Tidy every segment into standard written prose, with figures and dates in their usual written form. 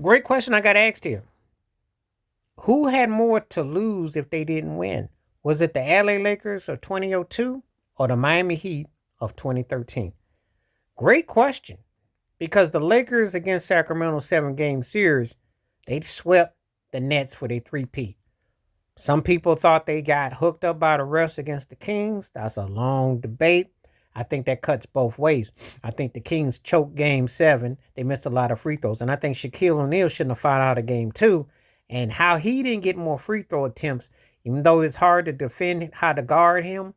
Great question I got asked here. Who had more to lose if they didn't win? Was it the LA Lakers of 2002 or the Miami Heat of 2013? Great question. Because the Lakers against Sacramento 7-game series, they swept the Nets for their three-peat. Some people thought they got hooked up by the refs against the Kings. That's a long debate. I think that cuts both ways. I think the Kings choked game 7. They missed a lot of free throws. And I think Shaquille O'Neal shouldn't have fouled out of game 2. And how he didn't get more free throw attempts, even though it's hard to defend how to guard him,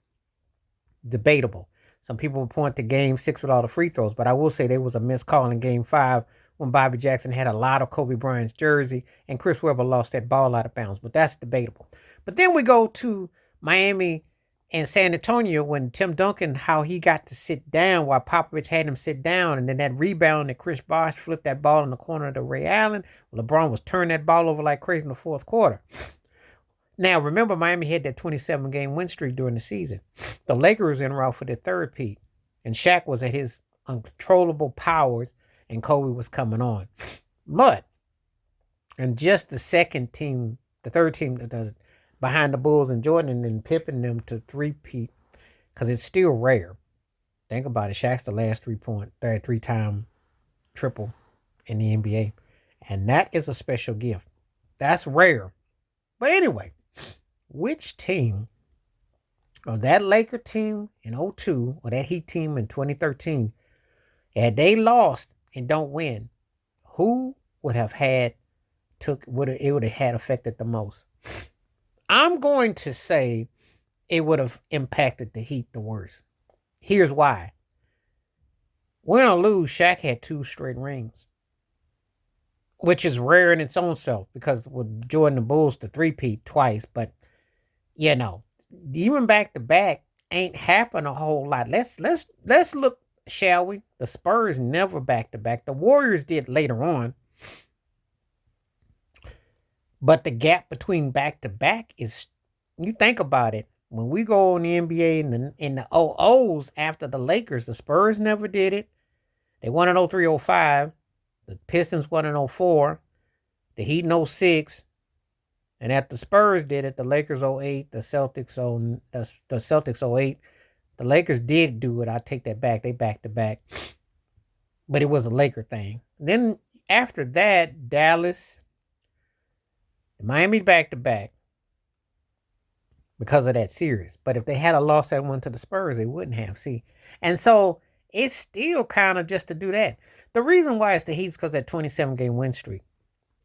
debatable. Some people will point to game 6 with all the free throws, but I will say there was a missed call in game 5 when Bobby Jackson had a lot of Kobe Bryant's jersey and Chris Webber lost that ball out of bounds, but that's debatable. But then we go to Miami and San Antonio when Tim Duncan, how he got to sit down while Popovich had him sit down, and then that rebound that Chris Bosh flipped that ball in the corner to Ray Allen. LeBron was turning that ball over like crazy in the fourth quarter. Now, remember, Miami had that 27-game win streak during the season. The Lakers were en route for their third-peat, and Shaq was at his uncontrollable powers, and Kobe was coming on. But, and just the second team, the third team, behind the Bulls and Jordan and Pippen them to three-peat, because it's still rare. Think about it. Shaq's the last three-time triple in the NBA, and that is a special gift. That's rare. But anyway, which team, or that Laker team in 2002 or that Heat team in 2013, had they lost and don't win, who would have had would have had affected the most? I'm going to say it would have impacted the Heat the worst. Here's why. Win or lose, Shaq had 2 straight rings, which is rare in its own self because with Jordan the Bulls, the three-peat twice, but even back to back ain't happened a whole lot. Let's look, shall we? The Spurs never back to back. The Warriors did later on. But the gap between back to back is, you think about it, when we go on the NBA in the 00s after the Lakers, the Spurs never did it. They won in 03-05. The Pistons won in 04. The Heat in 06. And after the Spurs did it, the Lakers 08, the Celtics 08. The Lakers did do it. I take that back. They back to back. But it was a Laker thing. Then after that, Dallas, Miami back to back because of that series. But if they had a lost that one to the Spurs, they wouldn't have. See? And so it's still kind of just to do that. The reason why it's the Heat's because that 27-game win streak.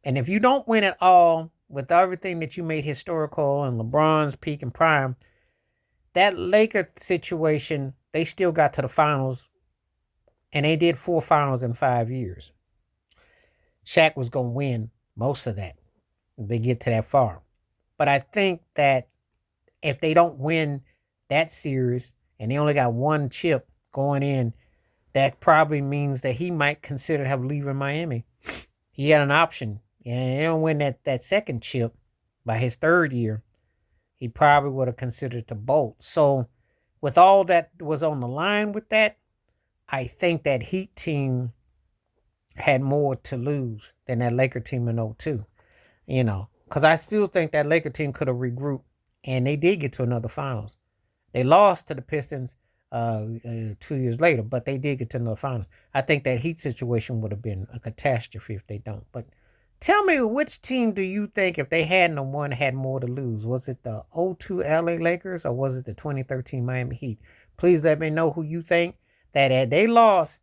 And if you don't win at all with everything that you made historical and LeBron's peak and prime, that Laker situation, they still got to the finals. And they did 4 finals in 5 years. Shaq was going to win most of that if they get to that far. But I think that if they don't win that series and they only got 1 chip going in, that probably means that he might consider leaving Miami. He had an option. And they don't win that second chip by his third year, he probably would have considered to bolt. So with all that was on the line with that, I think that Heat team had more to lose than that Laker team in 2002. Because I still think that Laker team could have regrouped, and they did get to another finals. They lost to the Pistons 2 years later, but they did get to another finals. I think that Heat situation would have been a catastrophe if they don't. But tell me, which team do you think, if they hadn't won, had more to lose? Was it the 2002 LA Lakers or was it the 2013 Miami Heat? Please let me know who you think that had they lost,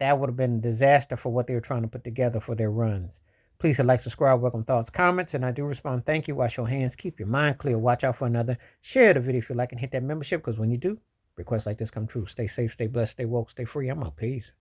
that would have been a disaster for what they were trying to put together for their runs. Please hit like, subscribe, welcome thoughts, comments, and I do respond. Thank you. Wash your hands. Keep your mind clear. Watch out for another. Share the video if you like and hit that membership, because when you do, requests like this come true. Stay safe, stay blessed, stay woke, stay free. I'm out. Peace.